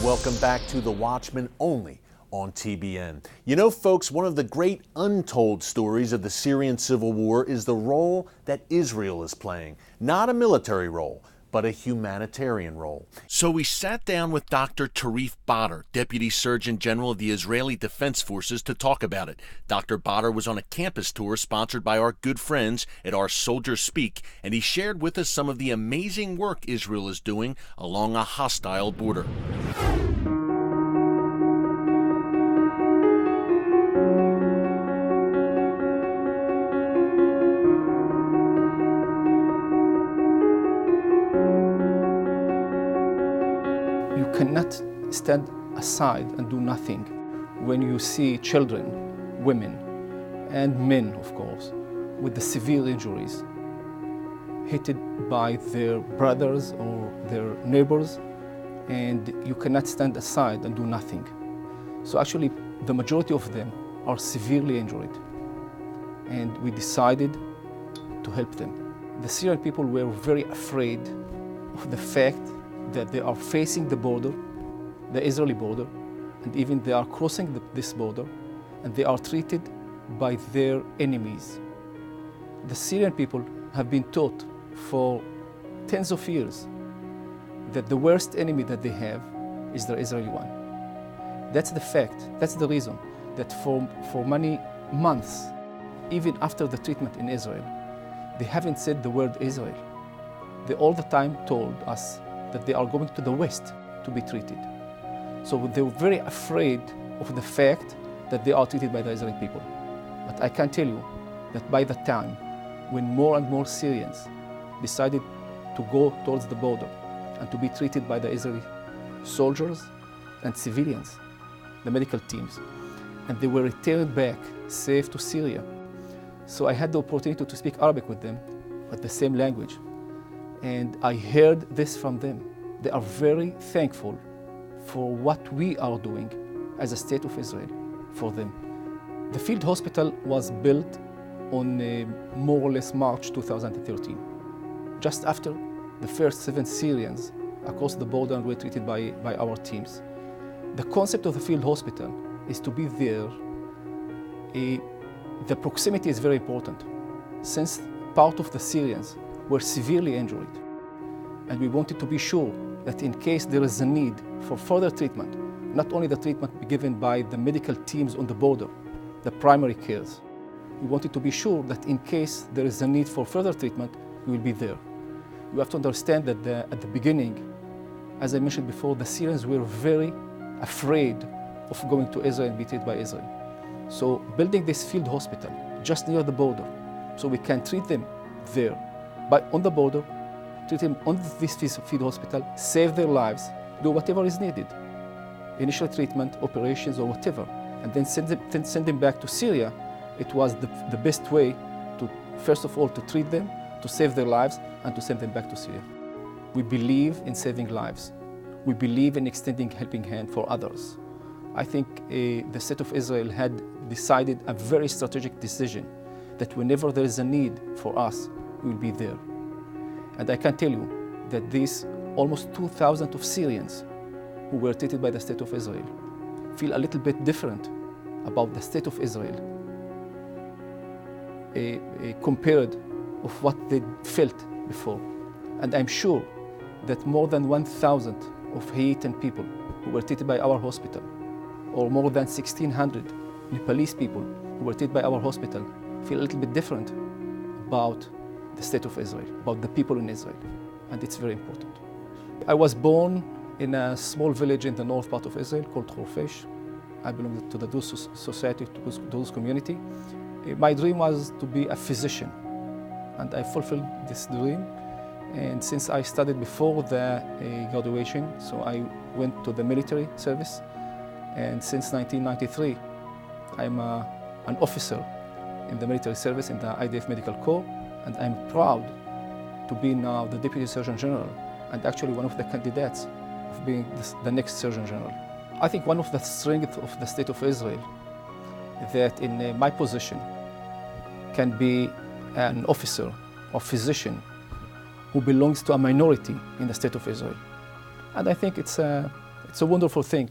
welcome back to The Watchman, only on TBN. You know, folks, one of the great untold stories of the Syrian civil war is the role that Israel is playing. Not a military role, but a humanitarian role. So we sat down with Dr. Tarif Badr, Deputy Surgeon General of the Israeli Defense Forces, to talk about it. Dr. Badr was on a campus tour sponsored by our good friends at Our Soldiers Speak, and he shared with us some of the amazing work Israel is doing along a hostile border. You cannot stand aside and do nothing when you see children, women, and men, of course, with the severe injuries, hit by their brothers or their neighbors, and you cannot stand aside and do nothing. So actually, the majority of them are severely injured, and we decided to help them. The Syrian people were very afraid of the fact that they are facing the border, the Israeli border, and even they are crossing this border, and they are treated by their enemies. The Syrian people have been taught for tens of years that the worst enemy that they have is the Israeli one. That's the fact, that's the reason that for many months, even after the treatment in Israel, they haven't said the word Israel. They all the time told us that they are going to the West to be treated. So they were very afraid of the fact that they are treated by the Israeli people. But I can tell you that by the time when more and more Syrians decided to go towards the border and to be treated by the Israeli soldiers and civilians, the medical teams, and they were returned back safe to Syria. So I had the opportunity to speak Arabic with them, but the same language. And I heard this from them. They are very thankful for what we are doing as a state of Israel for them. The field hospital was built on more or less March 2013, just after the first 7 Syrians across the border were treated by our teams. The concept of the field hospital is to be there. The proximity is very important, since part of the Syrians were severely injured. And we wanted to be sure that in case there is a need for further treatment, not only the treatment given by the medical teams on the border, the primary cares, we wanted to be sure that in case there is a need for further treatment, we will be there. You have to understand that at the beginning, as I mentioned before, the Syrians were very afraid of going to Israel and be treated by Israel. So building this field hospital just near the border, so we can treat them there, on the border, treat them on this field hospital, save their lives, do whatever is needed, initial treatment, operations, or whatever, and then send them back to Syria. It was the best way to, first of all, to treat them, to save their lives, and to send them back to Syria. We believe in saving lives. We believe in extending helping hand for others. I think the State of Israel had decided a very strategic decision that whenever there is a need for us, we will be there. And I can tell you that these almost 2,000 of Syrians who were treated by the State of Israel feel a little bit different about the State of Israel compared of what they felt before. And I'm sure that more than 1,000 of Haitian people who were treated by our hospital, or more than 1,600 Nepalese people who were treated by our hospital, feel a little bit different about the State of Israel, about the people in Israel, and it's very important. I was born in a small village in the north part of Israel called Khorfesh. I belong to the Druze society, to the Druze community. My dream was to be a physician, and I fulfilled this dream. And since I studied before the graduation, so I went to the military service. And since 1993, I'm an officer in the military service in the IDF Medical Corps, and I'm proud to be now the Deputy Surgeon General, and actually one of the candidates of being the next Surgeon General. I think one of the strengths of the State of Israel is that in my position can be an officer or physician who belongs to a minority in the State of Israel. And I think it's It's a wonderful thing.